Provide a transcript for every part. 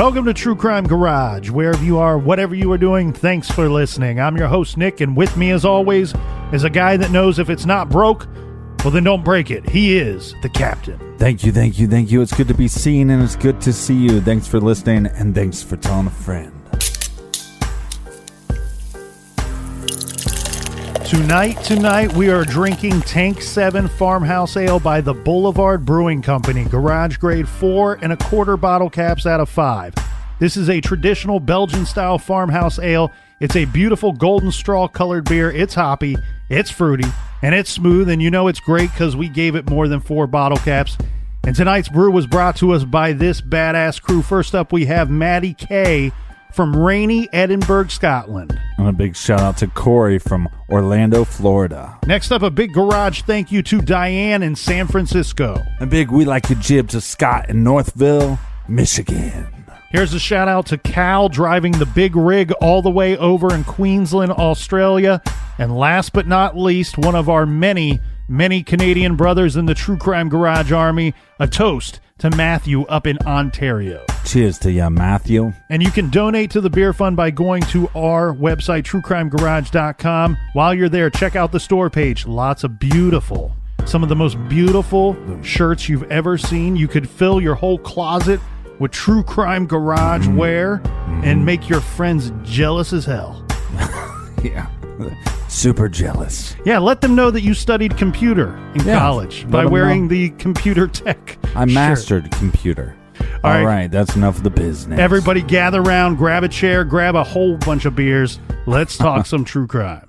Welcome to True Crime Garage. Wherever you are, whatever you are doing, thanks for listening. I'm your host, Nick, and with me, as always, is a guy that knows if it's not broke, well, then don't break it. He is the captain. Thank you. It's good to be seen, and it's good to see you. Thanks for listening, and thanks for telling a friend. Tonight, we are drinking Tank 7 Farmhouse Ale by the Boulevard Brewing Company. Garage grade 4 1/4 bottle caps out of 5. This is a traditional Belgian-style farmhouse ale. It's a beautiful golden straw-colored beer. It's hoppy, it's fruity, and it's smooth, and you know it's great because we gave it more than 4 bottle caps. And tonight's brew was brought to us by this badass crew. First up, we have Maddie K. from rainy Edinburgh, Scotland. And a big shout out to Corey from Orlando, Florida. Next up, a big garage thank you to Diane in San Francisco. A big we like to jib to Scott in Northville, Michigan. Here's a shout out to Cal driving the big rig all the way over in Queensland, Australia. And last but not least, one of our many Canadian brothers in the True Crime Garage Army, a toast to Matthew up in Ontario. Cheers to ya, Matthew. And you can donate to the beer fund by going to our website, truecrimegarage.com. While you're there, check out the store page. Lots of some of the most beautiful shirts you've ever seen. You could fill your whole closet with True Crime Garage wear and make your friends jealous as hell. Yeah. Super jealous. Yeah, let them know that you studied computer in college by wearing the computer tech I mastered computer. All right, that's enough of the business. Everybody gather around, grab a chair, grab a whole bunch of beers. Let's talk some true crime.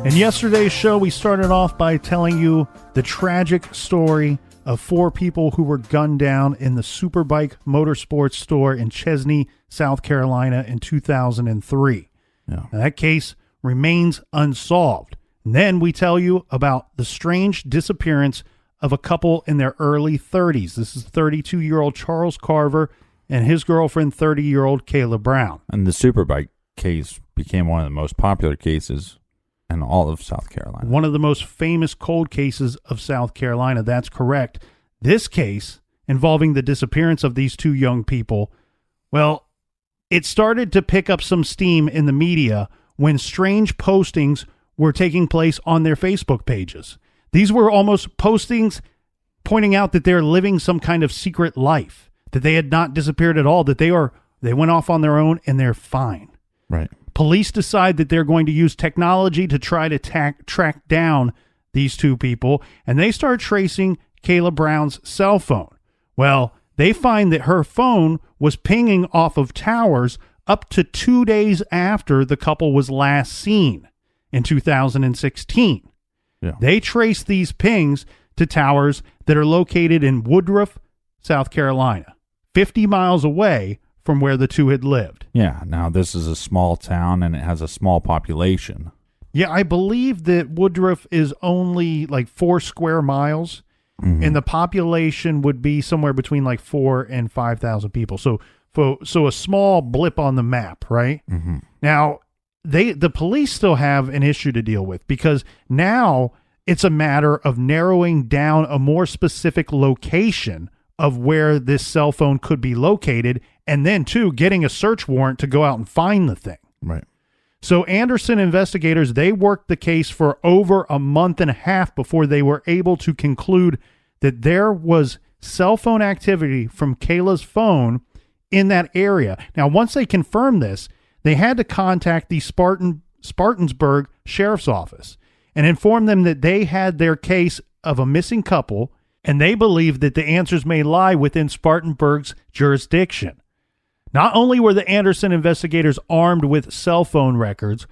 In yesterday's show, we started off by telling you the tragic story of 4 people who were gunned down in the Superbike Motorsports store in Chesnee, South Carolina in 2003. Yeah. Now, that case remains unsolved. And then we tell you about the strange disappearance of a couple in their early 30s. This is 32-year-old Charles Carver and his girlfriend, 30-year-old Kayla Brown. And the Superbike case became one of the most popular cases in all of South Carolina. One of the most famous cold cases of South Carolina. That's correct. This case, involving the disappearance of these 2 young people, well, it started to pick up some steam in the media when strange postings were taking place on their Facebook pages. These were almost postings pointing out that they're living some kind of secret life, that they had not disappeared at all, that they went off on their own and they're fine. Right. Police decide that they're going to use technology to try to track down these 2 people, and they start tracing Kayla Brown's cell phone. Well, they find that her phone was pinging off of towers up to 2 days after the couple was last seen in 2016. Yeah. They trace these pings to towers that are located in Woodruff, South Carolina, 50 miles away from where the 2 had lived. Yeah, now this is a small town and it has a small population. Yeah, I believe that Woodruff is only like 4 square miles, and the population would be somewhere between like 4,000 and 5,000 people. So a small blip on the map, right? Mm-hmm. Now, the police still have an issue to deal with because now it's a matter of narrowing down a more specific location of where this cell phone could be located, and then, too, getting a search warrant to go out and find the thing. Right. So Anderson investigators, they worked the case for over a month and a half before they were able to conclude that there was cell phone activity from Kayla's phone in that area. Now, once they confirmed this, they had to contact the Spartansburg Sheriff's Office and inform them that they had their case of a missing couple, and they believed that the answers may lie within Spartanburg's jurisdiction. Not only were the Anderson investigators armed with cell phone records,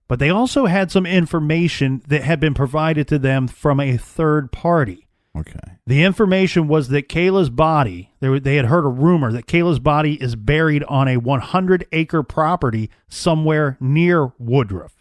but they also had some information that had been provided to them from a third party. Okay. The information was that Kayla's body, they had heard a rumor that Kayla's body is buried on a 100-acre property somewhere near Woodruff.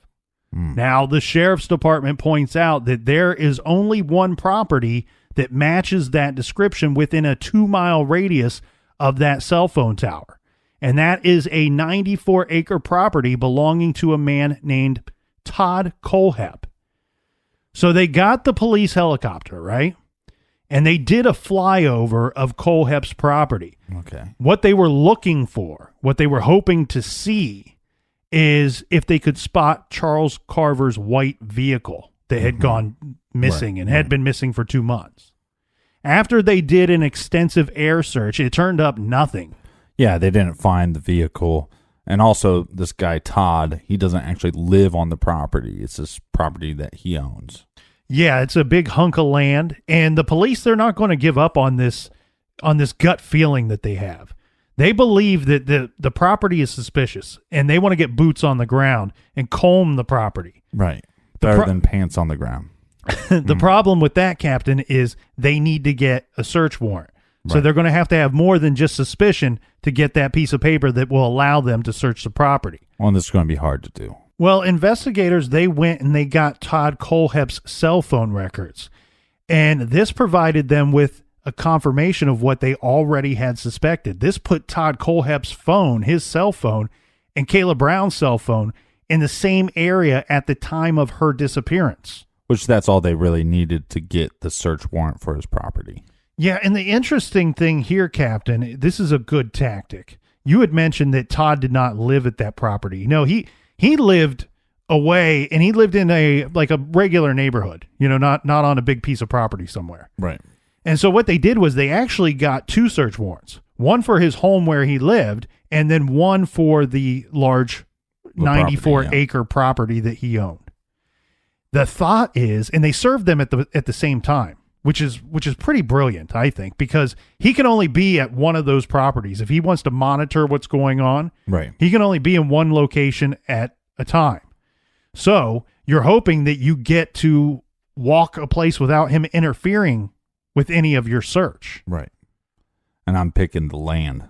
Now, the sheriff's department points out that there is only one property that matches that description within a 2-mile radius of that cell phone tower. and that is a 94-acre property belonging to a man named Todd Kohlhepp. So they got the police helicopter, right? And they did a flyover of Kohlhepp's property. Okay. What they were looking for, what they were hoping to see, is if they could spot Charles Carver's white vehicle that had gone missing and had been missing for 2 months. After they did an extensive air search, it turned up nothing. Yeah, they didn't find the vehicle. And also, this guy, Todd, he doesn't actually live on the property. It's this property that he owns. Yeah, it's a big hunk of land. And the police, they're not going to give up on this gut feeling that they have. They believe that the property is suspicious, and they want to get boots on the ground and comb the property. Right. Better than pants on the ground. The problem with that, Captain, is they need to get a search warrant. So they're going to have more than just suspicion to get that piece of paper that will allow them to search the property. Well, this is going to be hard to do. Well, investigators, they went and they got Todd Kohlhepp's cell phone records. And this provided them with a confirmation of what they already had suspected. This put Todd Kohlhepp's phone, his cell phone, and Kayla Brown's cell phone in the same area at the time of her disappearance. Which that's all they really needed to get the search warrant for his property. Yeah, and the interesting thing here, Captain, this is a good tactic. You had mentioned that Todd did not live at that property. No, he lived away, and he lived in a regular neighborhood, not on a big piece of property somewhere. Right. And so what they did was they actually got 2 search warrants, one for his home where he lived, and then one for the large 94-acre property that he owned. The thought is, and they served them at the same time, which is pretty brilliant, I think, because he can only be at one of those properties. If he wants to monitor what's going on, right, he can only be in one location at a time. So you're hoping that you get to walk a place without him interfering with any of your search. Right. And I'm picking the land.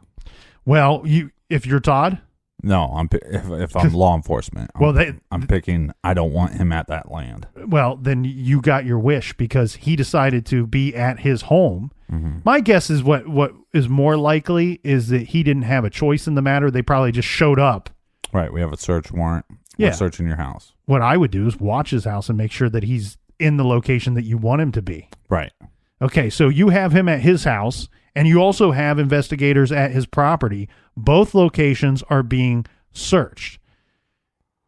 Well, if you're Todd? No, if I'm law enforcement. I'm picking, I don't want him at that land. Well, then you got your wish because he decided to be at his home. Mm-hmm. My guess is what is more likely is that he didn't have a choice in the matter. They probably just showed up. Right. We have a search warrant. We're searching your house. What I would do is watch his house and make sure that he's in the location that you want him to be. Right. Okay, so you have him at his house, and you also have investigators at his property. Both locations are being searched.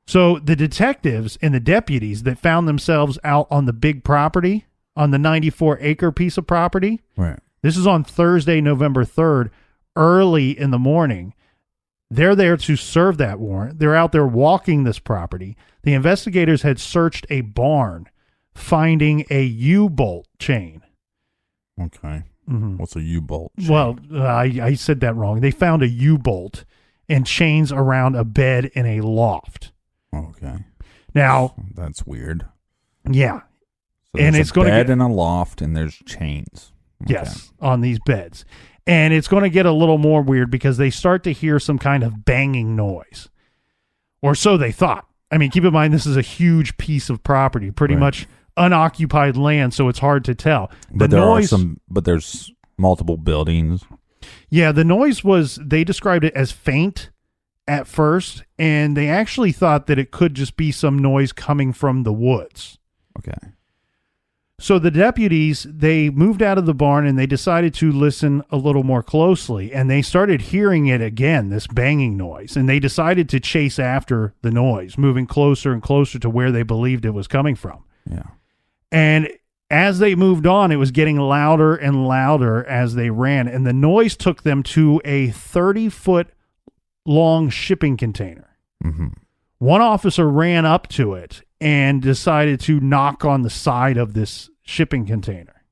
So the detectives and the deputies that found themselves out on the big property, on the 94-acre piece of property, right. This is on Thursday, November 3rd, early in the morning. They're there to serve that warrant. They're out there walking this property. The investigators had searched a barn, finding a U-bolt chain. Okay. Mm-hmm. What's a U-bolt chain? Well, I said that wrong. They found a U-bolt and chains around a bed in a loft. Okay. Now, that's weird. Yeah. So and it's going to get in a loft and there's chains. Okay. Yes, on these beds. And it's going to get a little more weird because they start to hear some kind of banging noise. Or so they thought. I mean, keep in mind, this is a huge piece of property, pretty much unoccupied land, so it's hard to tell. But there's multiple buildings. Yeah, the noise they described it as faint at first, and they actually thought that it could just be some noise coming from the woods. Okay. So the deputies, they moved out of the barn and they decided to listen a little more closely, and they started hearing it again, this banging noise, and they decided to chase after the noise, moving closer and closer to where they believed it was coming from. Yeah. And as they moved on, it was getting louder and louder as they ran, and the noise took them to a 30-foot long shipping container. Mm-hmm. One officer ran up to it and decided to knock on the side of this shipping container.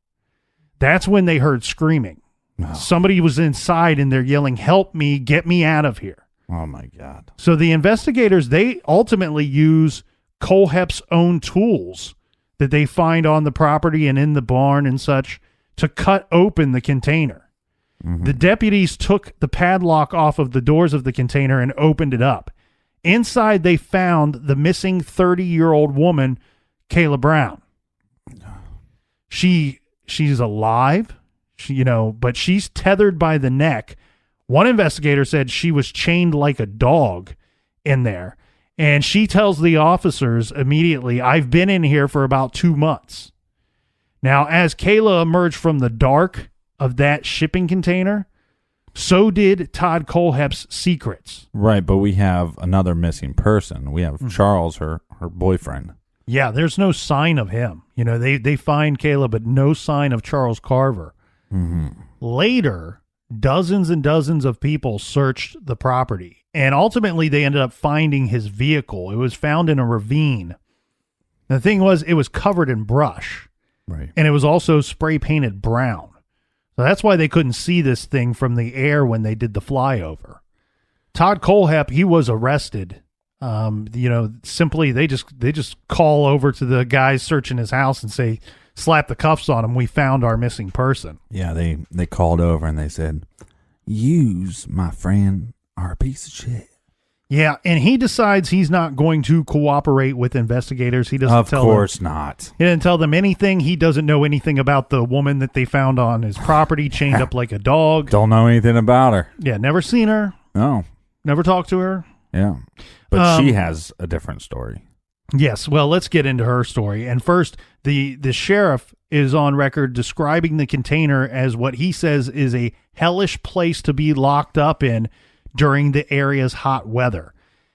That's when they heard screaming. Oh. Somebody was inside and they're yelling, "Help me, get me out of here." Oh my God. So the investigators, they ultimately use Kohlhepp's own tools that they find on the property and in the barn and such to cut open the container. Mm-hmm. The deputies took the padlock off of the doors of the container and opened it up. Inside, they found the missing 30-year-old woman, Kayla Brown. She's alive, but she's tethered by the neck One investigator said she was chained like a dog in there. And she tells the officers immediately, I've been in here for about 2 months. Now, as Kayla emerged from the dark of that shipping container, so did Todd Kohlhepp's secrets. Right, but we have another missing person. We have Charles, her boyfriend. Yeah, there's no sign of him. You know, they find Kayla, but no sign of Charles Carver. Mm-hmm. Later, dozens and dozens of people searched the property, and ultimately they ended up finding his vehicle. It was found in a ravine. The thing was, it was covered in brush, right, and it was also spray painted brown. So that's why they couldn't see this thing from the air when they did the flyover. Todd Kohlhepp, he was arrested. Simply they just call over to the guys searching his house and say, slap the cuffs on him. We found our missing person. Yeah, they called over and they said, "Yous, my friend, are a piece of shit." Yeah, and he decides he's not going to cooperate with investigators. He doesn't tell them. Of course not. He didn't tell them anything. He doesn't know anything about the woman that they found on his property, chained up like a dog. Don't know anything about her. Yeah, never seen her. No. Never talked to her. Yeah. But she has a different story. Yes. Well, let's get into her story. And first, the sheriff is on record describing the container as what he says is a hellish place to be locked up in during the area's hot weather.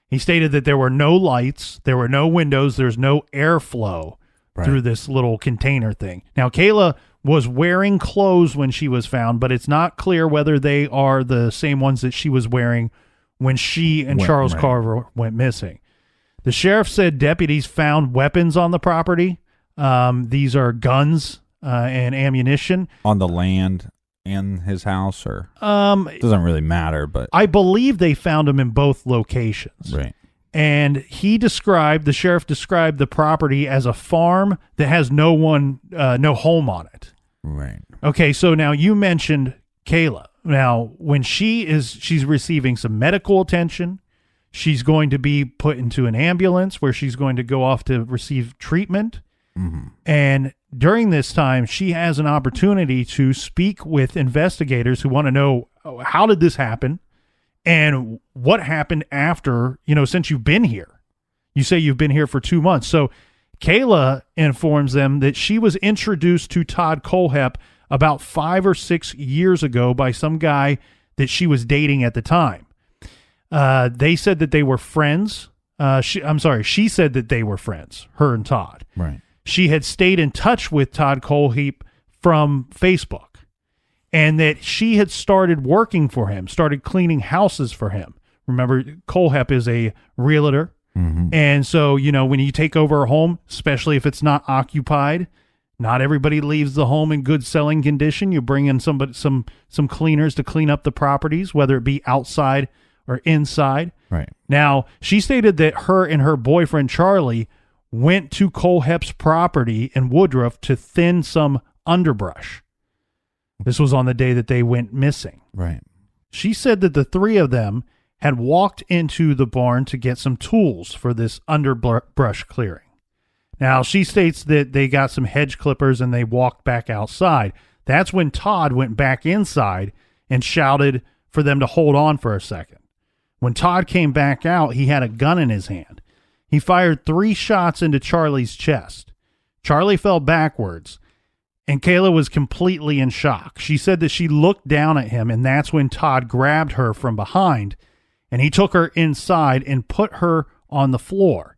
He stated that there were no lights, there were no windows, there's no airflow through this little container thing. Now, Kayla was wearing clothes when she was found, but it's not clear whether they are the same ones that she was wearing when she and Charles Carver went missing. The sheriff said deputies found weapons on the property. These are guns and ammunition. On the land in his house, or doesn't really matter, but I believe they found them in both locations. Right. And the sheriff described the property as a farm that has no home on it. Right. Okay, so now you mentioned Kayla. Now, when she's receiving some medical attention, she's going to be put into an ambulance where she's going to go off to receive treatment. Mm-hmm. And during this time, she has an opportunity to speak with investigators who want to know, how did this happen and what happened after, since you've been here. You say you've been here for 2 months. So Kayla informs them that she was introduced to Todd Kohlhepp about 5 or 6 years ago by some guy that she was dating at the time. They said that they were friends. She said that they were friends, her and Todd. Right. She had stayed in touch with Todd Kohlhepp from Facebook, and that she had started working for him, started cleaning houses for him. Remember, Kohlhepp is a realtor. Mm-hmm. And so, when you take over a home, especially if it's not occupied, not everybody leaves the home in good selling condition. You bring in some cleaners to clean up the properties, whether it be outside or inside. Right. Now, she stated that her and her boyfriend, Charlie, went to Kohlhepp's property in Woodruff to thin some underbrush. This was on the day that they went missing. Right. She said that the three of them had walked into the barn to get some tools for this underbrush clearing. Now, she states that they got some hedge clippers and they walked back outside. That's when Todd went back inside and shouted for them to hold on for a second. When Todd came back out, he had a gun in his hand. He fired 3 shots into Charlie's chest. Charlie fell backwards, and Kayla was completely in shock. She said that she looked down at him, and that's when Todd grabbed her from behind, and he took her inside and put her on the floor.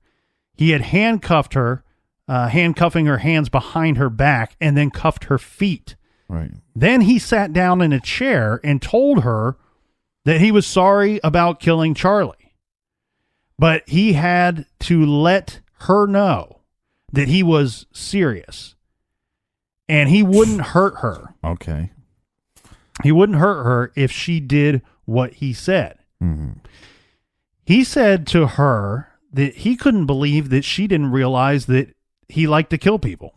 He had handcuffed her, handcuffing her hands behind her back, and then cuffed her feet. Right. Then he sat down in a chair and told her that he was sorry about killing Charlie. But he had to let her know that he was serious. And he wouldn't hurt her. Okay. He wouldn't hurt her if she did what he said. Mm-hmm. He said to her that he couldn't believe that she didn't realize that he liked to kill people.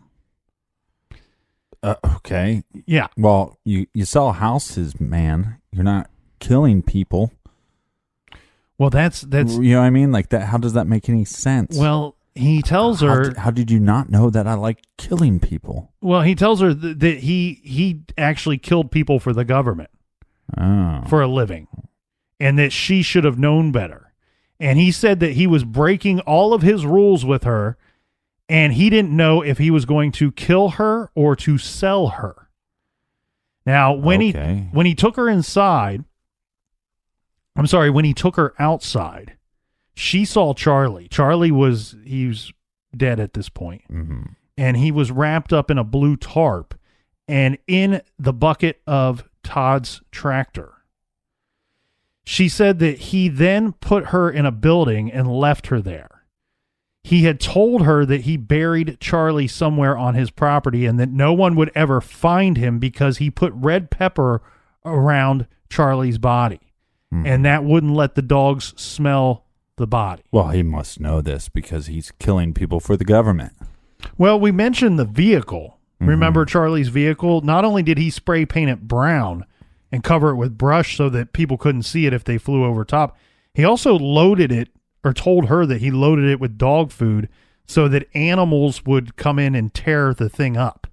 Okay. Yeah. Well, you sell houses, man. You're not killing people. Well, that's you know what I mean? Like that. How does that make any sense? Well, he tells her. How did you not know that I like killing people? Well, he tells her that he actually killed people for the government. for a living and that she should have known better. And he said that he was breaking all of his rules with her and he didn't know if he was going to kill her or to sell her. Now, when he took her inside, when he took her outside, she saw Charlie. He was dead at this point. Mm-hmm. And he was wrapped up in a blue tarp and in the bucket of Todd's tractor. She said that he then put her in a building and left her there. He had told her that he buried Charlie somewhere on his property and that no one would ever find him because he put red pepper around Charlie's body. Mm-hmm. And that wouldn't let the dogs smell the body. Well, he must know this because he's killing people for the government. Well, we mentioned the vehicle. Remember Charlie's vehicle? Not only did he spray paint it brown and cover it with brush so that people couldn't see it if they flew over top, he also loaded it, or told her that he loaded it with dog food so that animals would come in and tear the thing up,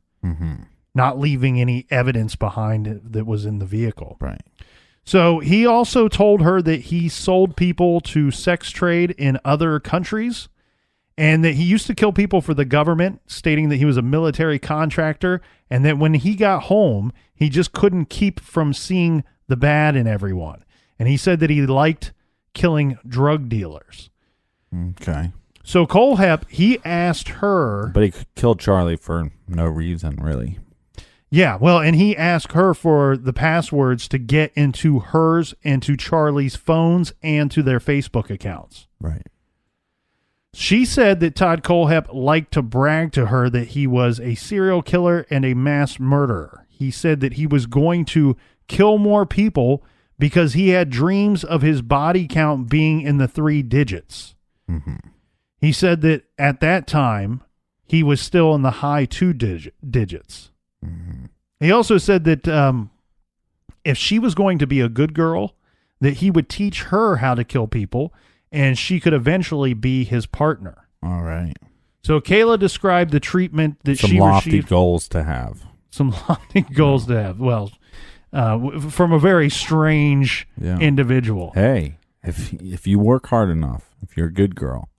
not leaving any evidence behind it that was in the vehicle. Right. So he also told her that he sold people to sex trade in other countries and that he used to kill people for the government, stating that he was a military contractor and that when he got home, he just couldn't keep from seeing the bad in everyone. And he said that he liked killing drug dealers. Okay. So Kohlhepp, he asked her... But he killed Charlie for no reason, really. Yeah, well, and he asked her for the passwords to get into hers and to Charlie's phones and to their Facebook accounts. Right. She said that Todd Kohlhepp liked to brag to her that he was a serial killer and a mass murderer. He said that he was going to kill more people because he had dreams of his body count being in the 3 digits. Mm-hmm. He said that at that time, he was still in the high 2 digits. Mm-hmm. He also said that if she was going to be a good girl, that he would teach her how to kill people, and she could eventually be his partner. All right. So Kayla described the treatment that she received. Some lofty goals to have. Some lofty goals to have. Well, from a very strange individual. Hey, if you work hard enough, if you're a good girl,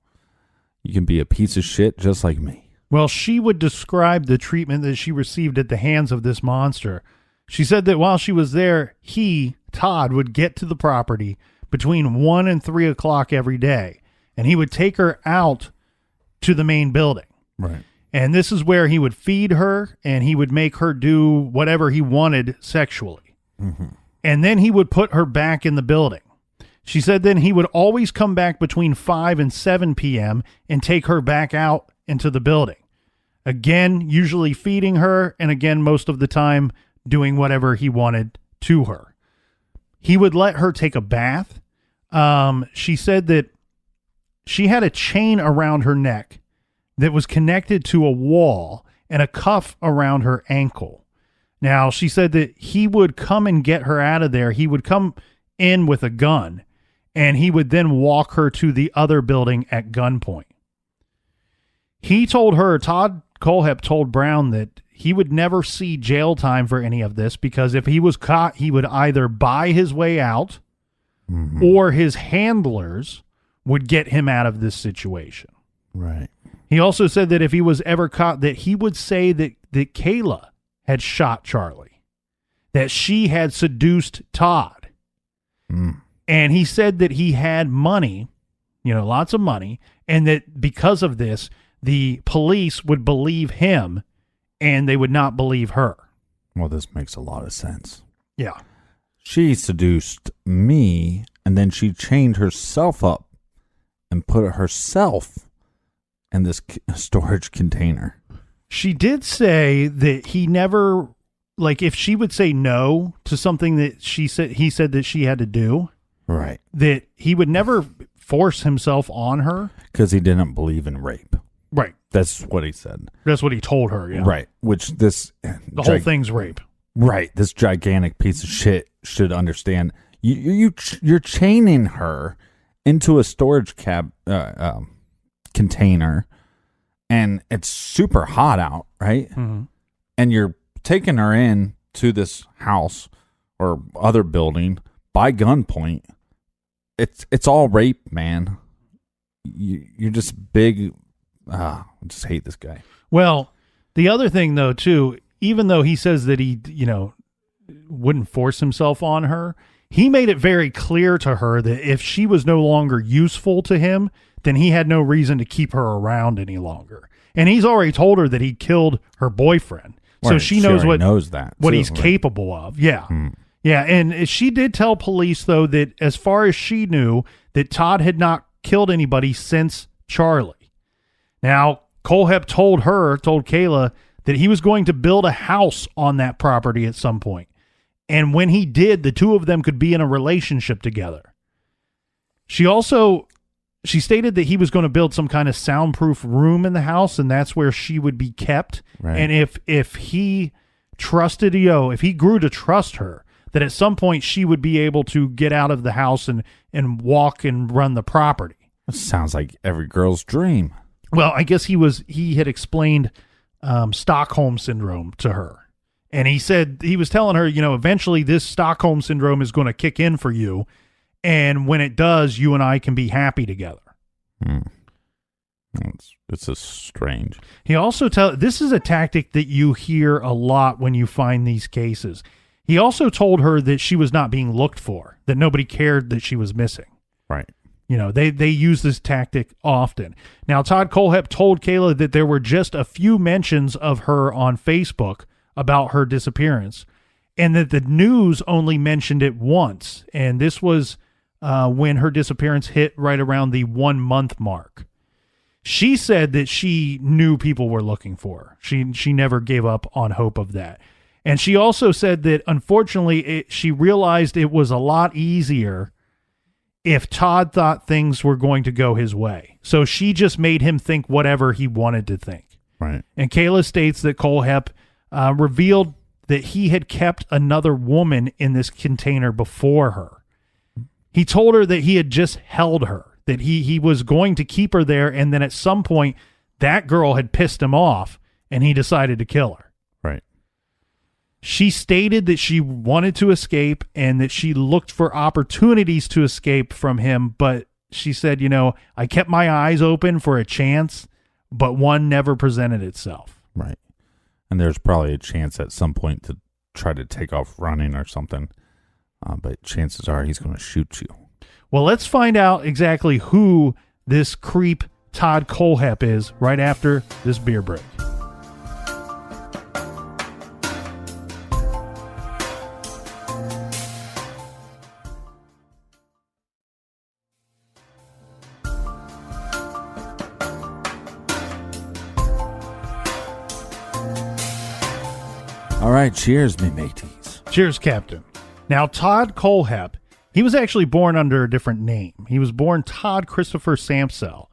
you can be a piece of shit just like me. Well, she would describe the treatment that she received at the hands of this monster. She said that while she was there, Todd, would get to the property between 1 and 3 o'clock every day, and he would take her out to the main building. Right. And this is where he would feed her, and he would make her do whatever he wanted sexually. Mm-hmm. And then he would put her back in the building. She said then he would always come back between 5 and 7 p.m. and take her back out into the building. Again, usually feeding her, and again, most of the time, doing whatever he wanted to her. He would let her take a bath. She said that she had a chain around her neck that was connected to a wall and a cuff around her ankle. Now, she said that he would come and get her out of there. He would come in with a gun, and he would then walk her to the other building at gunpoint. He told her, Todd Kohlhepp told Brown, that he would never see jail time for any of this because if he was caught, he would either buy his way out or his handlers would get him out of this situation. Right. He also said that if he was ever caught, that he would say that Kayla had shot Charlie, that she had seduced Todd. And he said that he had money, lots of money, and that because of this, the police would believe him and they would not believe her. Well, this makes a lot of sense. Yeah. She seduced me, and then she chained herself up and put herself in this storage container. She did say that he never, if she would say no to something that he said that she had to do, right, that he would never force himself on her. Because he didn't believe in rape. Right. That's what he said. That's what he told her, yeah. Right. Which the whole thing's rape. Right. This gigantic piece of shit should understand. You're chaining her into a storage container, and it's super hot out, right? Mm-hmm. And you're taking her in to this house or other building by gunpoint. It's all rape, man. You're just big. I just hate this guy. Well, the other thing though too, even though he says that he, wouldn't force himself on her, he made it very clear to her that if she was no longer useful to him, then he had no reason to keep her around any longer. And he's already told her that he killed her boyfriend. So Right, she knows what he's right. capable of. Yeah. Yeah. And she did tell police though, that as far as she knew, that Todd had not killed anybody since Charlie. Now, Kohlhepp told Kayla that he was going to build a house on that property at some point. And when he did, the two of them could be in a relationship together. She stated that he was going to build some kind of soundproof room in the house, and that's where she would be kept. Right. And if he trusted, if he grew to trust her, that at some point she would be able to get out of the house and walk and run the property. That sounds like every girl's dream. Well, I guess he had explained Stockholm syndrome to her. And he said, he was telling her, eventually this Stockholm syndrome is going to kick in for you. And when it does, you and I can be happy together. It's just strange. He also this is a tactic that you hear a lot when you find these cases. He also told her that she was not being looked for, that nobody cared that she was missing. Right. They use this tactic often. Now, Todd Kohlhepp told Kayla that there were just a few mentions of her on Facebook about her disappearance, and that the news only mentioned it once. And this was when her disappearance hit right around the 1 month mark. She said that she knew people were looking for her. She never gave up on hope of that. And she also said that unfortunately she realized it was a lot easier if Todd thought things were going to go his way. So she just made him think whatever he wanted to think. Right. And Kayla states that Kohlhepp revealed that he had kept another woman in this container before her. He told her that he had just held her, that he was going to keep her there, and then at some point that girl had pissed him off and he decided to kill her. Right. She stated that she wanted to escape and that she looked for opportunities to escape from him, but she said, I kept my eyes open for a chance, but one never presented itself. Right. And there's probably a chance at some point to try to take off running or something. But chances are he's going to shoot you. Well, let's find out exactly who this creep Todd Kohlhepp is right after this beer break. All right, cheers, me mateys. Cheers, Captain. Now, Todd Kohlhepp, he was actually born under a different name. He was born Todd Christopher Samsell.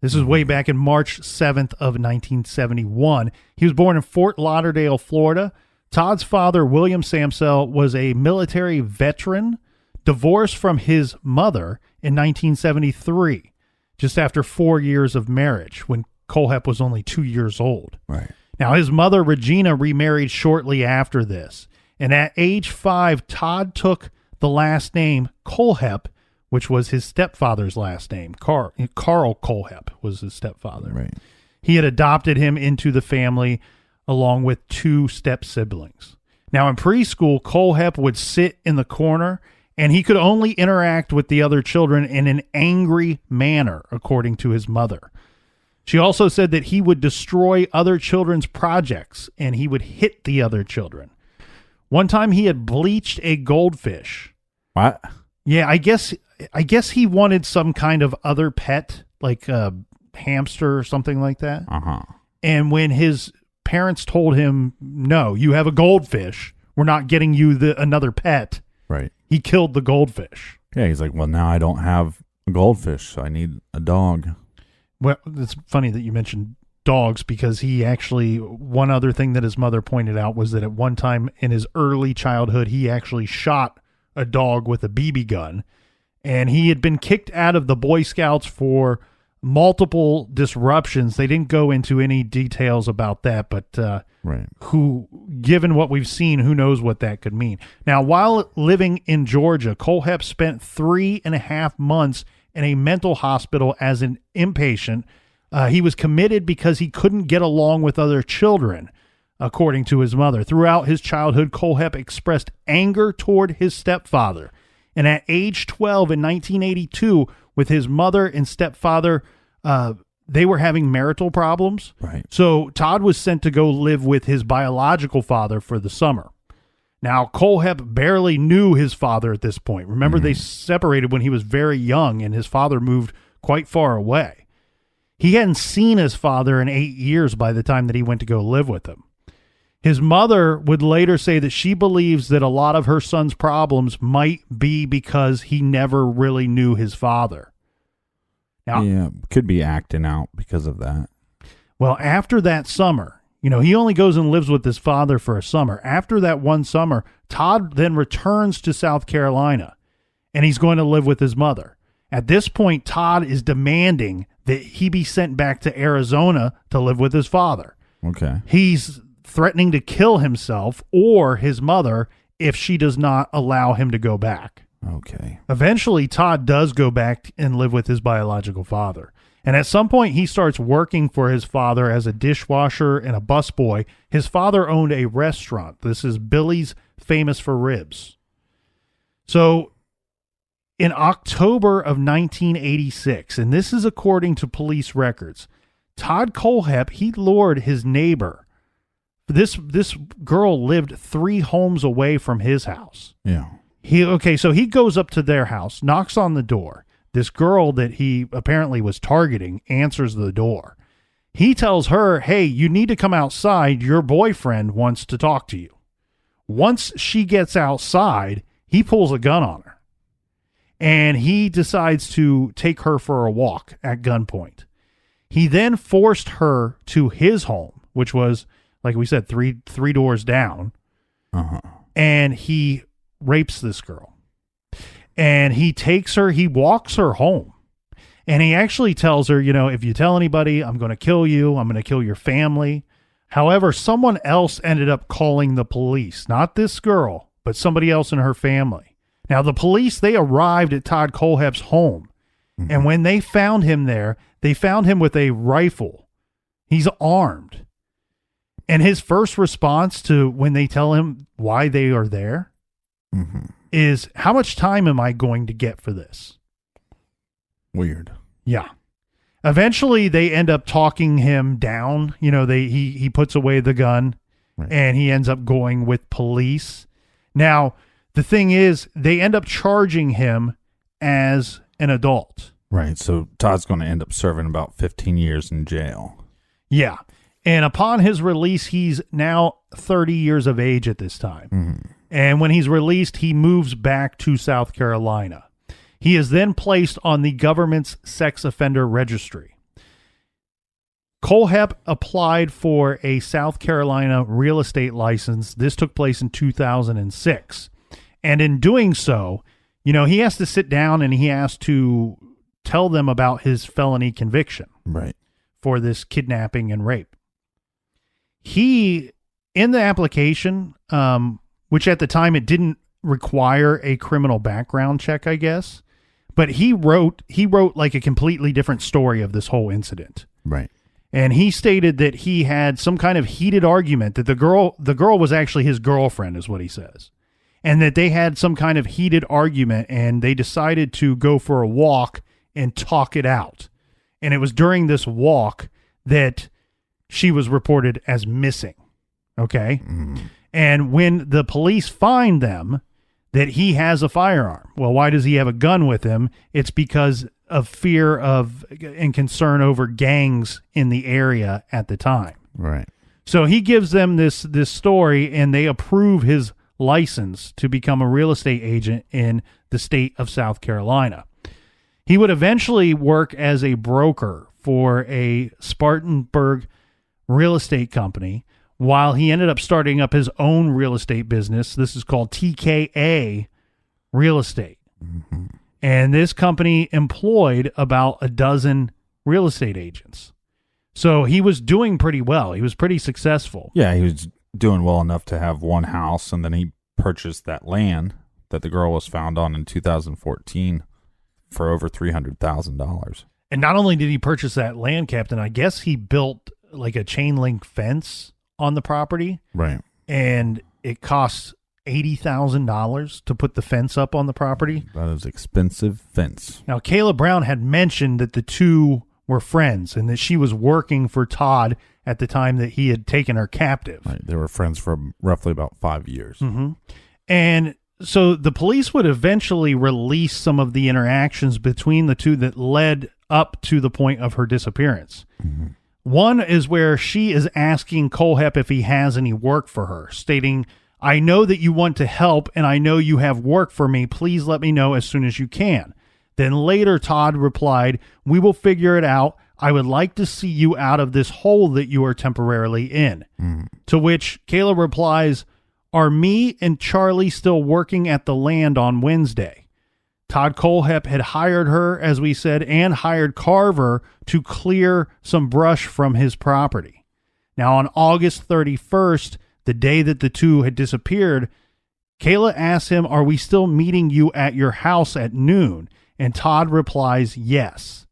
This is way back in March 7th of 1971. He was born in Fort Lauderdale, Florida. Todd's father, William Samsell, was a military veteran, divorced from his mother in 1973, just after 4 years of marriage, when Kohlhepp was only 2 years old. Right. Now, his mother, Regina, remarried shortly after this. And at age 5, Todd took the last name Kohlhepp, which was his stepfather's last name. Carl Kohlhepp was his stepfather. Right. He had adopted him into the family along with 2 step siblings. Now, in preschool, Kohlhepp would sit in the corner, and he could only interact with the other children in an angry manner, according to his mother. She also said that he would destroy other children's projects, and he would hit the other children. One time he had bleached a goldfish. What? Yeah, I guess he wanted some kind of other pet, like a hamster or something like that. Uh-huh. And when his parents told him, no, you have a goldfish, we're not getting you another pet. Right. He killed the goldfish. Yeah, he's like, well, now I don't have a goldfish, so I need a dog. Well, it's funny that you mentioned dogs, because one other thing that his mother pointed out was that at one time in his early childhood, he actually shot a dog with a BB gun, and he had been kicked out of the Boy Scouts for multiple disruptions. They didn't go into any details about that, but right. who given what we've seen, who knows what that could mean. Now, while living in Georgia, Kohlhepp spent 3.5 months in a mental hospital as an inpatient. He was committed because he couldn't get along with other children, according to his mother. Throughout his childhood, Kohlhepp expressed anger toward his stepfather. And at age 12 in 1982, with his mother and stepfather, they were having marital problems. Right. So Todd was sent to go live with his biological father for the summer. Now, Kohlhepp barely knew his father at this point. Remember, they separated when he was very young, and his father moved quite far away. He hadn't seen his father in 8 years by the time that he went to go live with him. His mother would later say that she believes that a lot of her son's problems might be because he never really knew his father. Now, yeah, could be acting out because of that. Well, after that summer, he only goes and lives with his father for a summer. After that one summer, Todd then returns to South Carolina, and he's going to live with his mother. At this point, Todd is demanding that he be sent back to Arizona to live with his father. Okay. He's threatening to kill himself or his mother if she does not allow him to go back. Okay. Eventually, Todd does go back and live with his biological father. And at some point, he starts working for his father as a dishwasher and a busboy. His father owned a restaurant. This is Billy's, famous for ribs. So in October of 1986, and this is according to police records, Todd Kohlhepp, he lured his neighbor. This girl lived 3 homes away from his house. Yeah. So he goes up to their house, knocks on the door. This girl that he apparently was targeting answers the door. He tells her, hey, you need to come outside. Your boyfriend wants to talk to you. Once she gets outside, he pulls a gun on her. And he decides to take her for a walk at gunpoint. He then forced her to his home, which was, like we said, three doors down. Uh-huh. And he rapes this girl. And he takes her, he walks her home. And he actually tells her, if you tell anybody, I'm going to kill you. I'm going to kill your family. However, someone else ended up calling the police. Not this girl, but somebody else in her family. Now, the police, they arrived at Todd Kohlhepp's home. Mm-hmm. And when they found him there, they found him with a rifle. He's armed. And his first response to when they tell him why they are there is, how much time am I going to get for this? Weird. Yeah. Eventually, they end up talking him down. He puts away the gun, right, and he ends up going with police. Now, the thing is, they end up charging him as an adult. Right. So Todd's going to end up serving about 15 years in jail. Yeah. And upon his release, he's now 30 years of age at this time. Mm-hmm. And when he's released, he moves back to South Carolina. He is then placed on the government's sex offender registry. Kohlhepp applied for a South Carolina real estate license. This took place in 2006. And in doing so, he has to sit down and he has to tell them about his felony conviction. Right. For this kidnapping and rape. He, in the application, which at the time it didn't require a criminal background check, I guess, but he wrote like a completely different story of this whole incident. Right. And he stated that he had some kind of heated argument, that the girl was actually his girlfriend, is what he says. And that they had some kind of heated argument and they decided to go for a walk and talk it out. And it was during this walk that she was reported as missing. Okay. Mm. And when the police find them, that he has a firearm. Well, why does he have a gun with him? It's because of fear of and concern over gangs in the area at the time. Right. So he gives them this story and they approve his license to become a real estate agent in the state of South Carolina. He would eventually work as a broker for a Spartanburg real estate company while he ended up starting up his own real estate business. This is called TKA Real Estate. Mm-hmm. And this company employed about a dozen real estate agents. So he was doing pretty well. He was pretty successful. Yeah, he was doing well enough to have one house, and then he purchased that land that the girl was found on in 2014 for over $300,000. And not only did he purchase that land, Captain, I guess he built like a chain link fence on the property. Right. And it costs $80,000 to put the fence up on the property. That is expensive fence. Now, Kayla Brown had mentioned that the two were friends and that she was working for Todd at the time that he had taken her captive. Right. They were friends for roughly about 5 years. Mm-hmm. And so the police would eventually release some of the interactions between the two that led up to the point of her disappearance. Mm-hmm. One is where she is asking Kohlhepp if he has any work for her, stating, "I know that you want to help and I know you have work for me. Please let me know as soon as you can." Then later, Todd replied, "We will figure it out. I would like to see you out of this hole that you are temporarily in." To which Kayla replies, "Are me and Charlie still working at the land on Wednesday?" Todd Kohlhepp had hired her, as we said, and hired Carver to clear some brush from his property. Now, on August 31st, the day that the two had disappeared, Kayla asks him, "Are we still meeting you at your house at noon?" And Todd replies, "Yes."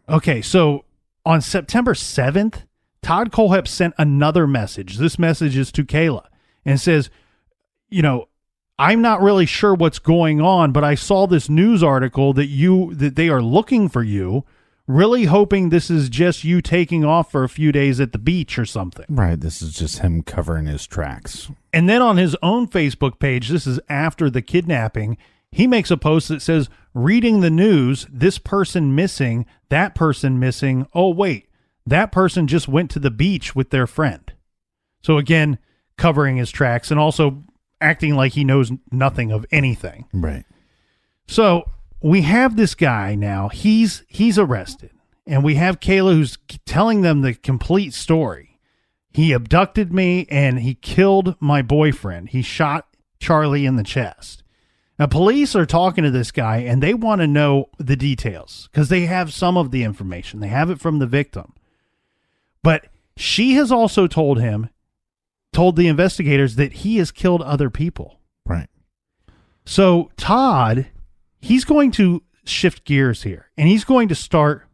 Okay, so on September 7th, Todd Kohlhepp sent another message. This message is to Kayla and says, "I'm not really sure what's going on, but I saw this news article that they are looking for you. Really hoping this is just you taking off for a few days at the beach or something." Right. This is just him covering his tracks. And then on his own Facebook page, this is after the kidnapping, he makes a post that says, "Reading the news, this person missing, that person missing. Oh, wait, that person just went to the beach with their friend." So again, covering his tracks and also acting like he knows nothing of anything. Right. So we have this guy now. He's arrested. And we have Kayla who's telling them the complete story. "He abducted me and he killed my boyfriend. He shot Charlie in the chest." Now, police are talking to this guy and they want to know the details because they have some of the information. They have it from the victim. But she has also told the investigators that he has killed other people. Right. So Todd, he's going to shift gears here and he's going to start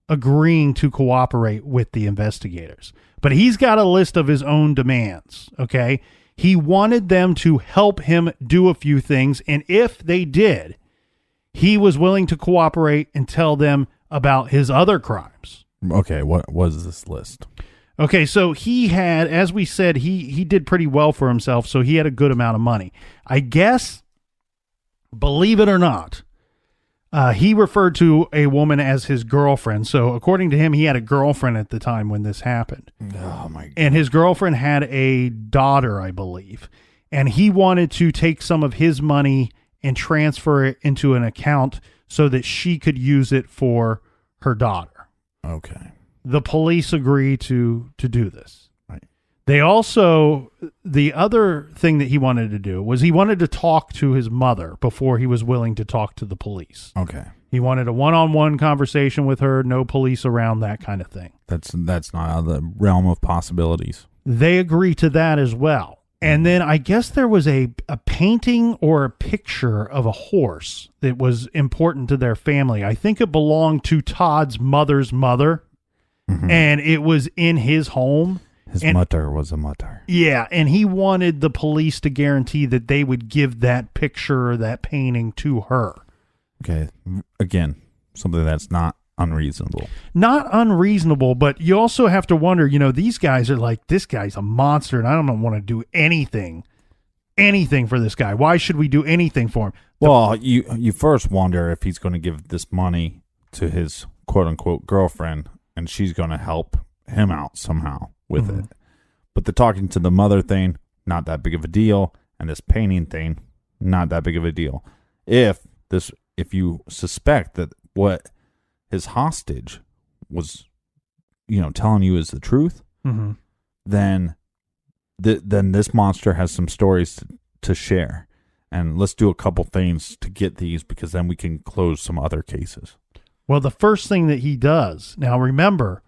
agreeing to cooperate with the investigators. But he's got a list of his own demands, okay? He wanted them to help him do a few things, and if they did, he was willing to cooperate and tell them about his other crimes. Okay, what was this list? Okay, so he had, as we said, he did pretty well for himself, so he had a good amount of money. I guess, believe it or not, he referred to a woman as his girlfriend. So according to him, he had a girlfriend at the time when this happened. Oh, my God. And his girlfriend had a daughter, I believe. And he wanted to take some of his money and transfer it into an account so that she could use it for her daughter. Okay. The police agree to do this. Right. They also, the other thing that he wanted to do was he wanted to talk to his mother before he was willing to talk to the police. Okay. He wanted a one-on-one conversation with her, no police around, that kind of thing. That's not out of the realm of possibilities. They agree to that as well. And then I guess there was a painting or a picture of a horse that was important to their family. I think it belonged to Todd's mother's mother, and it was in his home. His mutter was a mutter. Yeah, and he wanted the police to guarantee that they would give that picture or that painting to her. Okay. Again, something that's not unreasonable. Not unreasonable, but you also have to wonder, these guys are like, this guy's a monster, and I don't want to do anything for this guy. Why should we do anything for him? Well, you first wonder if he's going to give this money to his quote-unquote girlfriend, and she's going to help him out somehow with it. But the talking to the mother thing, not that big of a deal, and this painting thing, not that big of a deal. If you suspect that what his hostage was, telling you is the truth, then this monster has some stories to share. And let's do a couple things to get these, because then we can close some other cases. Well, the first thing that he does, now remember,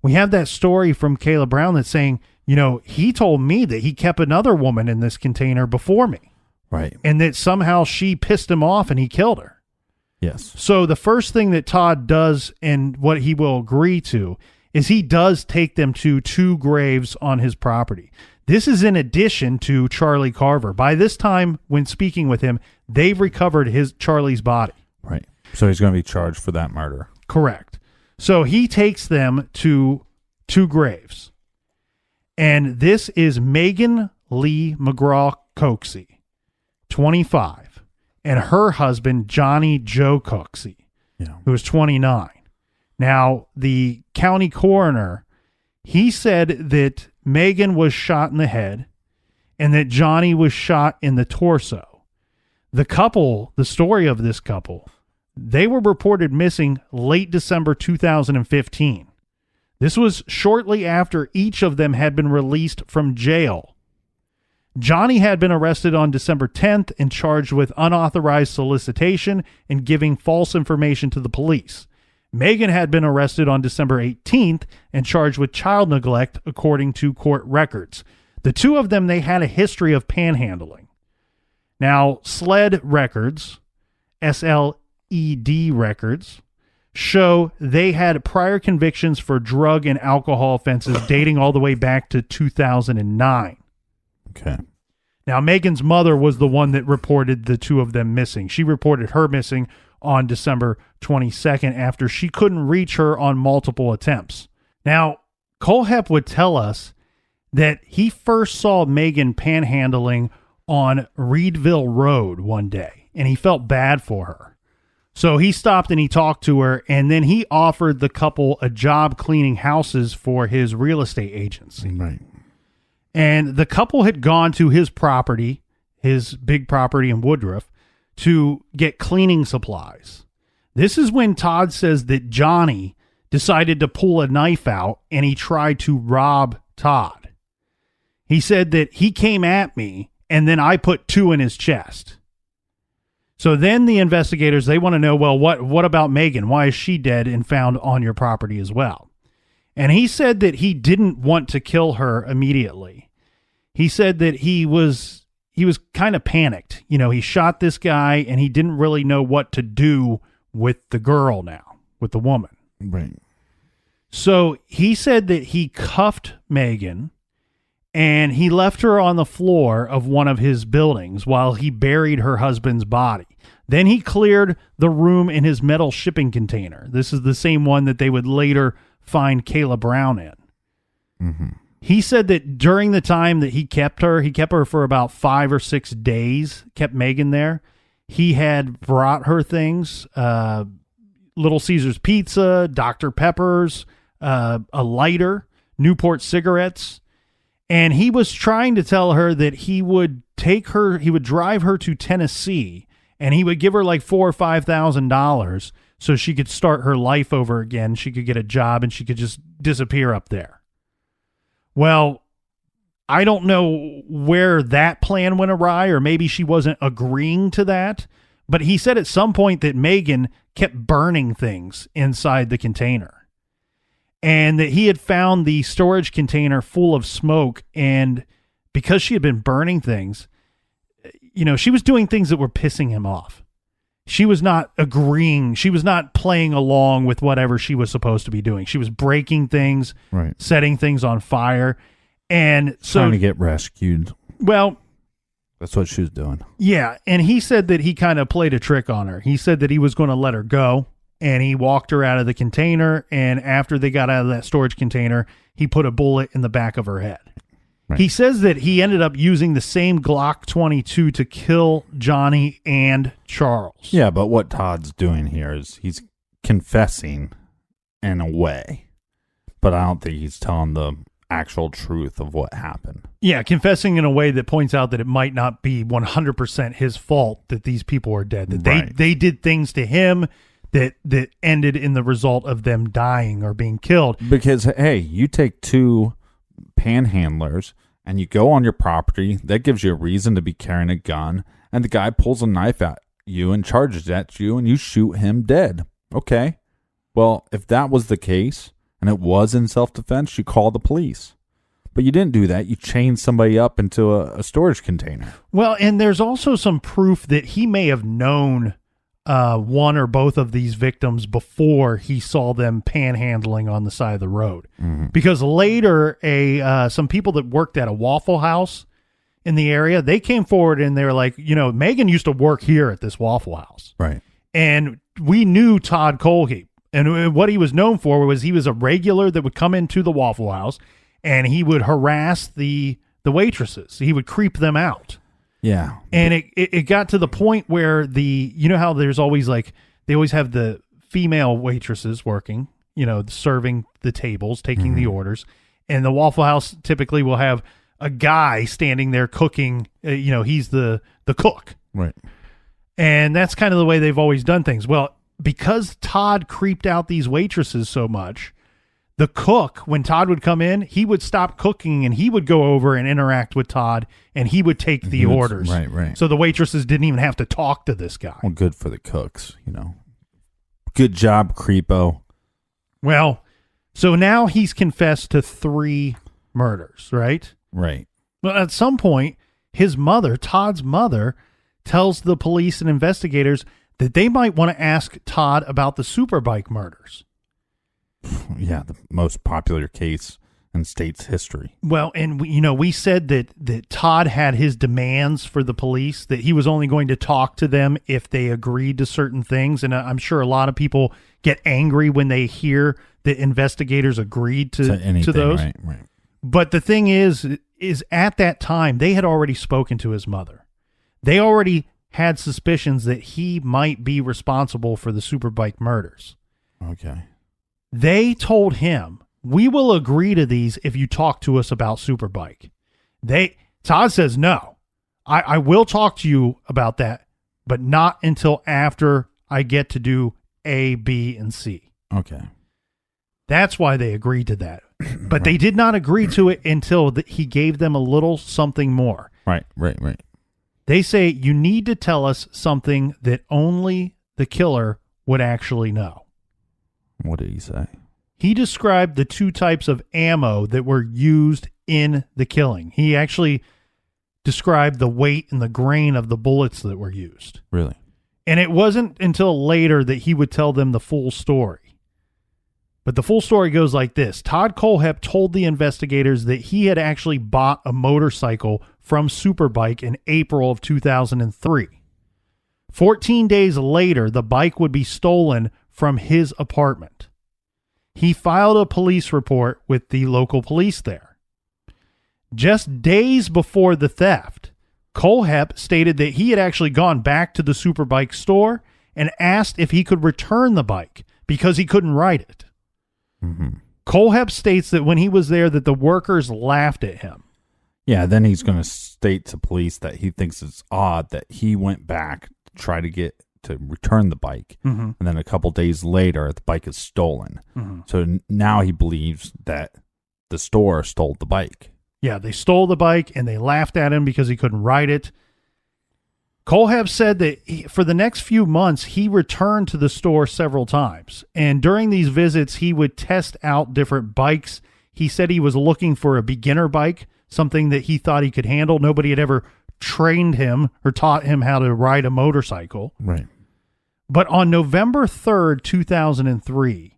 we have that story from Kayla Brown that's saying he told me that he kept another woman in this container before me. Right. And that somehow she pissed him off and he killed her. Yes. So the first thing that Todd does, and what he will agree to, is he does take them to 2 graves on his property. This is in addition to Charlie Carver. By this time, when speaking with him, they've recovered Charlie's body. Right. So he's going to be charged for that murder. Correct. So he takes them to 2 graves. And this is Megan Lee McGraw Coxey, 25, and her husband, Johnny Joe Coxey, who was 29. Now, the county coroner, he said that Megan was shot in the head and that Johnny was shot in the torso. The story of this couple, they were reported missing late December 2015. This was shortly after each of them had been released from jail. Johnny had been arrested on December 10th and charged with unauthorized solicitation and giving false information to the police. Megan had been arrested on December 18th and charged with child neglect, according to court records. The 2 of them, they had a history of panhandling. Now, SLED records, SLED records, show they had prior convictions for drug and alcohol offenses dating all the way back to 2009. Okay. Now, Megan's mother was the one that reported the 2 of them missing. She reported her missing on December 22nd after she couldn't reach her on multiple attempts. Now, Kohlhepp would tell us that he first saw Megan panhandling on Reedville Road one day, and he felt bad for her. So he stopped and he talked to her, and then he offered the couple a job cleaning houses for his real estate agency. Right. And the couple had gone to his property, his big property in Woodruff, to get cleaning supplies. This is when Todd says that Johnny decided to pull a knife out and he tried to rob Todd. He said that he came at me and then I put 2 in his chest. So then the investigators, they want to know, well, what about Megan? Why is she dead and found on your property as well? And he said that he didn't want to kill her immediately. He said that he was kind of panicked. He shot this guy and he didn't really know what to do with the girl now, with the woman. Right. So he said that he cuffed Megan and he left her on the floor of one of his buildings while he buried her husband's body. Then he cleared the room in his metal shipping container. This is the same one that they would later find Kayla Brown in. Mm-hmm. He said that during the time that he kept her for about 5 or 6 days, kept Megan there. He had brought her things, Little Caesars Pizza, Dr. Pepper's, a lighter, Newport cigarettes. And he was trying to tell her that he would drive her to Tennessee and he would give her like $4,000 or $5,000 so she could start her life over again. She could get a job and she could just disappear up there. Well, I don't know where that plan went awry, or maybe she wasn't agreeing to that. But he said at some point that Megan kept burning things inside the container and that he had found the storage container full of smoke. And because she had been burning things, she was doing things that were pissing him off. She was not agreeing. She was not playing along with whatever she was supposed to be doing. She was breaking things, right, setting things on fire. And so trying to get rescued. Well, that's what she was doing. Yeah. And he said that he kind of played a trick on her. He said that he was going to let her go and he walked her out of the container. And after they got out of that storage container, he put a bullet in the back of her head. Right. He says that he ended up using the same Glock 22 to kill Johnny and Charles. Yeah, but what Todd's doing here is he's confessing in a way, but I don't think he's telling the actual truth of what happened. Yeah, confessing in a way that points out that it might not be 100% his fault that these people are dead, that right, they did things to him that ended in the result of them dying or being killed. Because, hey, you take 2 panhandlers and you go on your property, that gives you a reason to be carrying a gun, and the guy pulls a knife at you and charges at you and you shoot him dead. Okay, well, if that was the case and it was in self-defense, you call the police. But you didn't do that. You chained somebody up into a storage container. Well, and there's also some proof that he may have known one or both of these victims before he saw them panhandling on the side of the road. Because later, some people that worked at a Waffle House in the area, they came forward and they were like, Megan used to work here at this Waffle House. Right. And we knew Todd Kohlhepp. And what he was known for was he was a regular that would come into the Waffle House and he would harass the waitresses. He would creep them out. Yeah. And it got to the point where how there's always they always have the female waitresses working, serving the tables, taking the orders. And the Waffle House typically will have a guy standing there cooking, he's the cook. Right. And that's kind of the way they've always done things. Well, because Todd creeped out these waitresses so much, the cook, when Todd would come in, he would stop cooking and he would go over and interact with Todd and he would take the orders. Right. So the waitresses didn't even have to talk to this guy. Well, good for the cooks, Good job, creepo. Well, so now he's confessed to 3 murders, right? Right. Well, at some point, his mother, Todd's mother, tells the police and investigators that they might want to ask Todd about the Superbike murders. Yeah, the most popular case in state's history. Well, and we said that Todd had his demands for the police, that he was only going to talk to them if they agreed to certain things. And I'm sure a lot of people get angry when they hear that investigators agreed to those. Right. But the thing is at that time, they had already spoken to his mother. They already had suspicions that he might be responsible for the Superbike murders. Okay. They told him, we will agree to these if you talk to us about Superbike. Todd says, no, I will talk to you about that, but not until after I get to do A, B, and C. Okay. That's why they agreed to that. But they did not agree to it until he gave them a little something more. Right. They say, you need to tell us something that only the killer would actually know. What did he say? He described the 2 types of ammo that were used in the killing. He actually described the weight and the grain of the bullets that were used. Really? And it wasn't until later that he would tell them the full story. But the full story goes like this. Todd Kohlhepp told the investigators that he had actually bought a motorcycle from Superbike in April of 2003. 14 days later, the bike would be stolen from his apartment. He filed a police report with the local police there. Just days before the theft, Kohlhepp stated that he had actually gone back to the Superbike store and asked if he could return the bike because he couldn't ride it. Kohlhepp states that when he was there that the workers laughed at him. Yeah, then he's going to state to police that he thinks it's odd that he went back to try to return the bike. And then a couple days later, the bike is stolen. So now he believes that the store stole the bike. Yeah, they stole the bike and they laughed at him because he couldn't ride it. Kohlhepp said that for the next few months, he returned to the store several times. And during these visits, he would test out different bikes. He said he was looking for a beginner bike, something that he thought he could handle. Nobody had ever trained him or taught him how to ride a motorcycle. Right. But on November 3rd, 2003,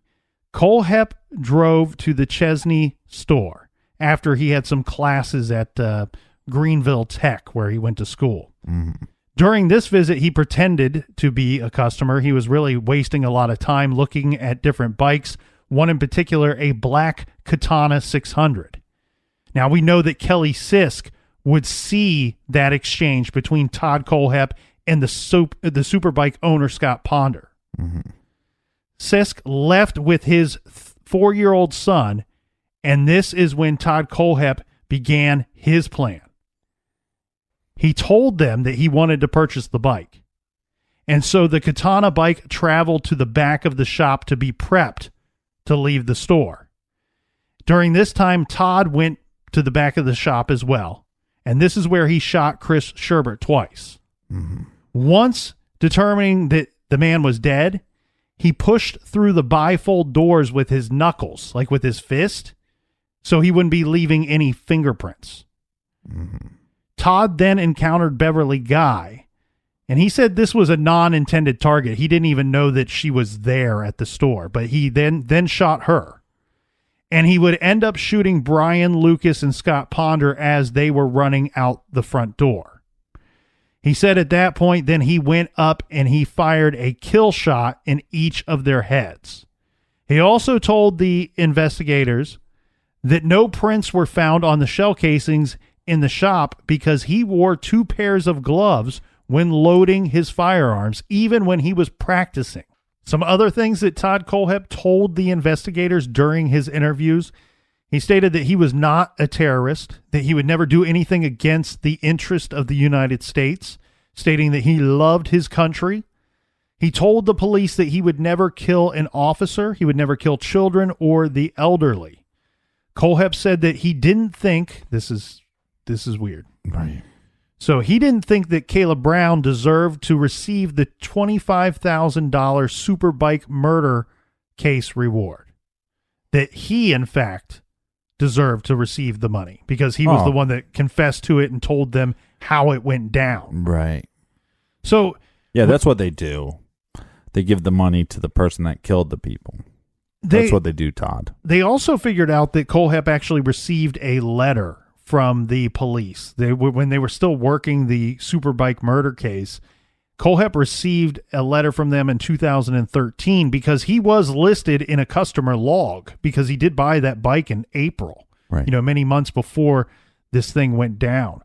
Kohlhepp drove to the Chesnee store after he had some classes at Greenville Tech, where he went to school. During this visit, he pretended to be a customer. He was really wasting a lot of time looking at different bikes, one in particular, a black Katana 600. Now, we know that Kelly Sisk would see that exchange between Todd Kohlhepp and the Superbike owner, Scott Ponder. Sisk left with his 4-year-old son, and this is when Todd Kohlhepp began his plan. He told them that he wanted to purchase the bike. And so the Katana bike traveled to the back of the shop to be prepped to leave the store. During this time, Todd went to the back of the shop as well. And this is where he shot Chris Sherbert twice. Once determining that the man was dead, he pushed through the bifold doors with his knuckles, like with his fist, so he wouldn't be leaving any fingerprints. Mm-hmm. Todd then encountered Beverly Guy, and he said this was a non-intended target. He didn't even know that she was there at the store, but he then shot her. And he would end up shooting Brian, Lucas, and Scott Ponder as they were running out the front door. He said at that point, then he went up and he fired a kill shot in each of their heads. He also told the investigators that no prints were found on the shell casings in the shop because he wore 2 pairs of gloves when loading his firearms, even when he was practicing. Some other things that Todd Kohlhepp told the investigators during his interviews, he stated that he was not a terrorist, that he would never do anything against the interest of the United States, stating that he loved his country. He told the police that he would never kill an officer, he would never kill children or the elderly. Kohlhepp said that he didn't think, this is weird. Right. So he didn't think that Kayla Brown deserved to receive the $25,000 Superbike murder case reward. That he, in fact, deserved to receive the money because he was the one that confessed to it and told them how it went down. Right. So yeah, that's what they do. They give the money to the person that killed the people. That's what they do, Todd. They also figured out that Kohlhepp actually received a letter from the police. When they were still working the Superbike murder case, Kohlhepp received a letter from them in 2013 because he was listed in a customer log because he did buy that bike in April, right. Many months before this thing went down.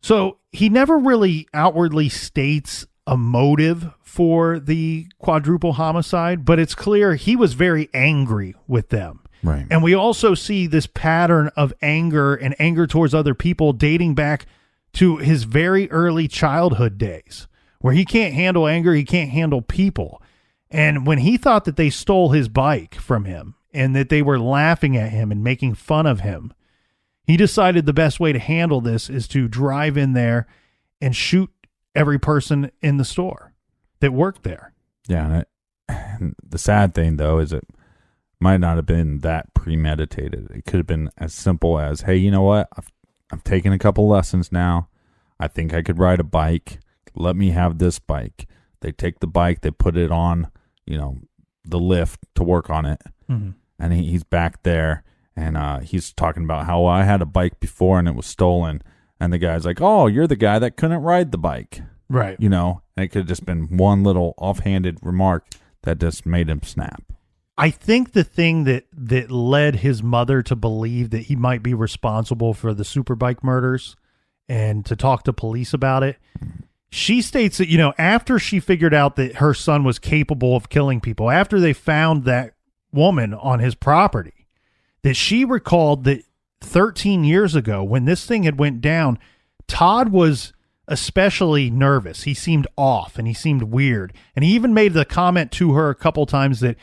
So he never really outwardly states a motive for the quadruple homicide, but it's clear he was very angry with them. Right. And we also see this pattern of anger and anger towards other people dating back to his very early childhood days, where he can't handle anger, he can't handle people. And when he thought that they stole his bike from him and that they were laughing at him and making fun of him, he decided the best way to handle this is to drive in there and shoot every person in the store that worked there. Yeah, and the sad thing, though, is it might not have been that premeditated. It could have been as simple as, hey, you know what? I've taken a couple lessons now. I think I could ride a bike. Let me have this bike. They take the bike, they put it on, the lift to work on it. Mm-hmm. And he's back there, and he's talking about how I had a bike before and it was stolen. And the guy's like, oh, you're the guy that couldn't ride the bike. Right. And it could have just been one little offhanded remark that just made him snap. I think the thing that led his mother to believe that he might be responsible for the Superbike murders and to talk to police about it, she states that, after she figured out that her son was capable of killing people, after they found that woman on his property, that she recalled that 13 years ago when this thing had went down, Todd was especially nervous. He seemed off and he seemed weird. And he even made the comment to her a couple times that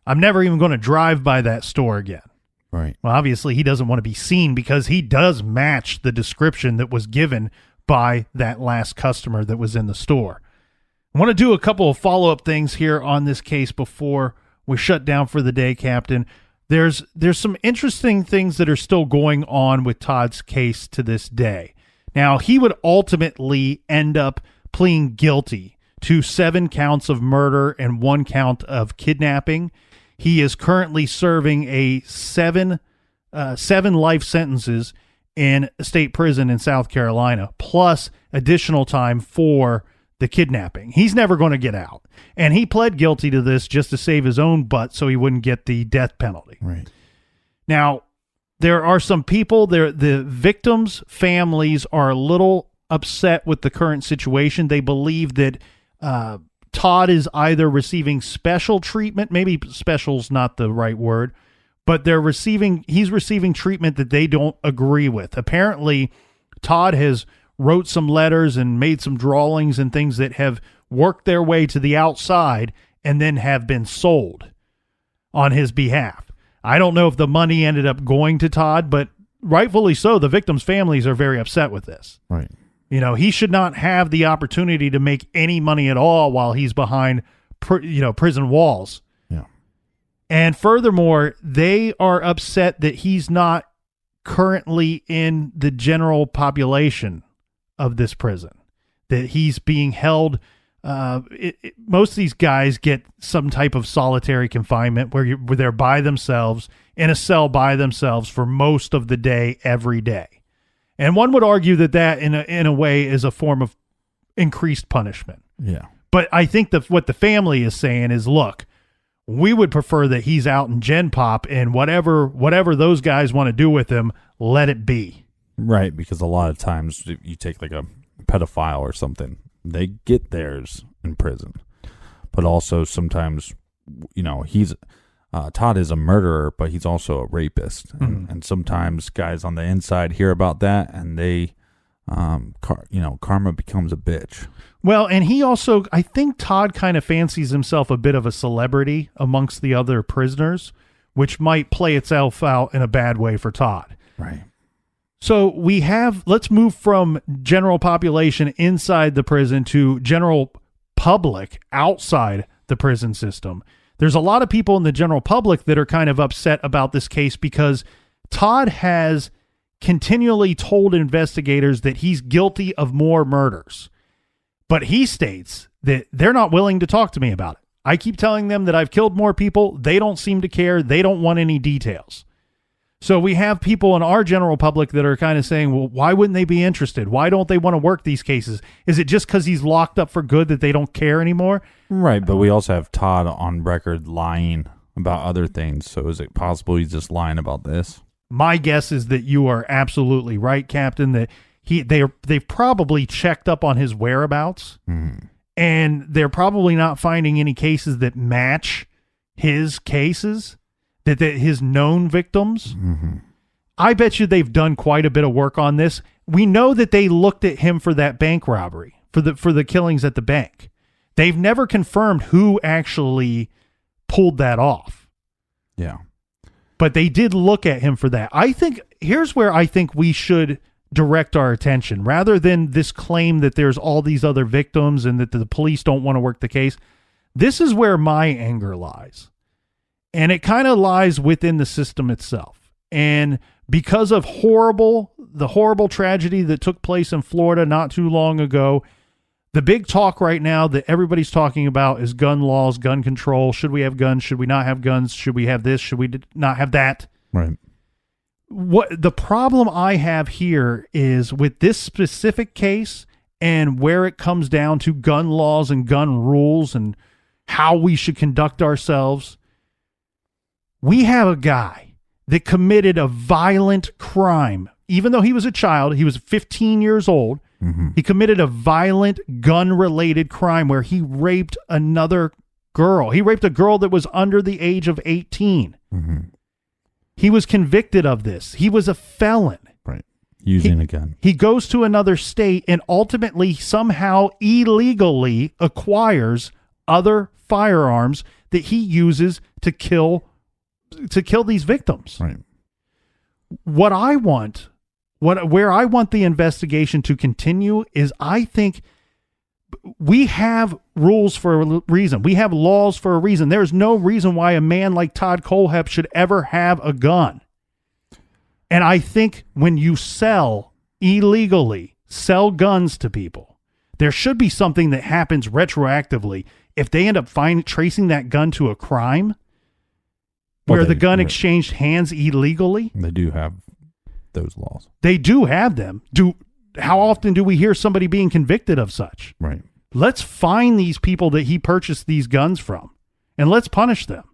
I'm never even going to drive by that store again. Right. Well, obviously he doesn't want to be seen because he does match the description that was given by that last customer that was in the store. I want to do a couple of follow-up things here on this case before we shut down for the day, Captain. There's some interesting things that are still going on with Todd's case to this day. Now, he would ultimately end up pleading guilty to 7 counts of murder and 1 count of kidnapping. He is currently serving a 7 life sentences in a state prison in South Carolina, plus additional time for the kidnapping. He's never going to get out. And he pled guilty to this just to save his own butt so he wouldn't get the death penalty. Right. Now, there are some people there, the victims' families are a little upset with the current situation. They believe that Todd is either receiving special treatment, maybe special's not the right word, but he's receiving treatment that they don't agree with. Apparently, Todd has wrote some letters and made some drawings and things that have worked their way to the outside and then have been sold on his behalf. I don't know if the money ended up going to Todd, but rightfully so, the victims' families are very upset with this. Right. He should not have the opportunity to make any money at all while he's behind, prison walls. Yeah. And furthermore, they are upset that he's not currently in the general population of this prison, that he's being held. Most of these guys get some type of solitary confinement where they're by themselves in a cell by themselves for most of the day, every day. And one would argue that in a way is a form of increased punishment. Yeah. But I think what the family is saying is, look, we would prefer that he's out in Gen Pop, and whatever those guys want to do with him, let it be. Right, because a lot of times you take like a pedophile or something, they get theirs in prison. But also sometimes, he's Todd is a murderer, but he's also a rapist. And sometimes guys on the inside hear about that, and they, karma becomes a bitch. Well, and he also, I think Todd kind of fancies himself a bit of a celebrity amongst the other prisoners, which might play itself out in a bad way for Todd. Right. So let's move from general population inside the prison to general public outside the prison system. There's a lot of people in the general public that are kind of upset about this case because Todd has continually told investigators that he's guilty of more murders. But he states that they're not willing to talk to me about it. I keep telling them that I've killed more people. They don't seem to care. They don't want any details. So we have people in our general public that are kind of saying, well, why wouldn't they be interested? Why don't they want to work these cases? Is it just because he's locked up for good that they don't care anymore? Right, but we also have Todd on record lying about other things. So is it possible he's just lying about this? My guess is that you are absolutely right, Captain, that they've probably checked up on his whereabouts, and they're probably not finding any cases that match his cases, that his known victims. I bet you they've done quite a bit of work on this. We know that they looked at him for that bank robbery, for the killings at the bank. They've never confirmed who actually pulled that off. Yeah. But they did look at him for that. Here's where I think we should direct our attention, rather than this claim that there's all these other victims and that the police don't want to work the case. This is where my anger lies. And it kind of lies within the system itself. And because of the horrible tragedy that took place in Florida not too long ago, the big talk right now that everybody's talking about is gun laws, gun control. Should we have guns? Should we not have guns? Should we have this? Should we not have that? Right. What the problem I have here is with this specific case and where it comes down to gun laws and gun rules and how we should conduct ourselves. We have a guy that committed a violent crime. Even though he was a child, he was 15 years old. He committed a violent gun-related crime where he raped another girl. He raped a girl that was under the age of 18. He was convicted of this. He was a felon. Right. Using a gun. He goes to another state and ultimately somehow illegally acquires other firearms that he uses to kill these victims. Right. Where I want the investigation to continue is, I think we have rules for a reason. We have laws for a reason. There's no reason why a man like Todd Kohlhepp should ever have a gun. And I think when you illegally sell guns to people, there should be something that happens retroactively if they end up tracing that gun to a crime where the gun exchanged hands illegally. They do have those laws. They do have them. How often do we hear somebody being convicted of such? Right. Let's find these people that he purchased these guns from, and let's punish them.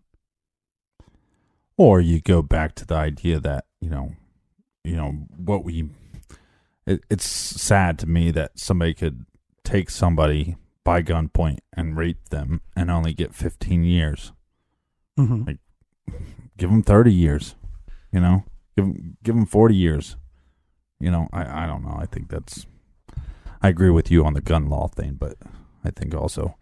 Or you go back to the idea that, it's sad to me that somebody could take somebody by gunpoint and rape them and only get 15 years. Like, give them 30 years, give them 40 years. I don't know. I think I agree with you on the gun law thing, but I think also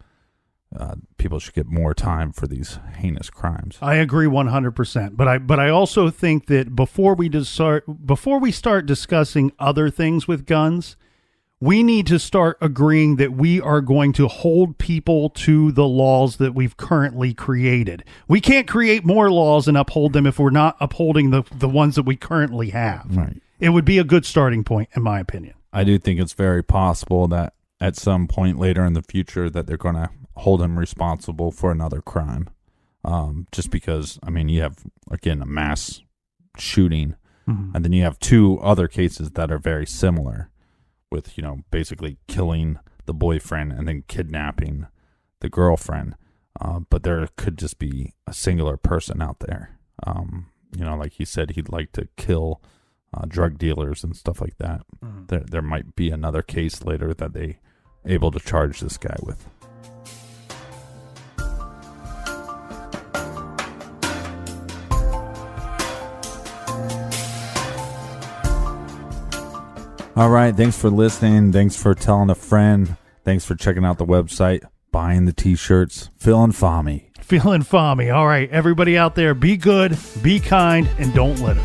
people should get more time for these heinous crimes. I agree 100%. But I also think that before we start discussing other things with guns, we need to start agreeing that we are going to hold people to the laws that we've currently created. We can't create more laws and uphold them if we're not upholding the ones that we currently have. Right. It would be a good starting point, in my opinion. I do think it's very possible that at some point later in the future that they're going to hold him responsible for another crime. Just because, I mean, you have, again, a mass shooting, and then you have two other cases that are very similar with, you know, basically killing the boyfriend and then kidnapping the girlfriend. But there could just be a singular person out there. You know, like he said, he'd like to kill drug dealers and stuff like that. There might be another case later that they able to charge this guy with. All right. Thanks for listening. Thanks for telling a friend. Thanks for checking out the website, buying the t-shirts, feeling Fami. Feeling Fami. All right, everybody out there, be good, be kind, and don't litter.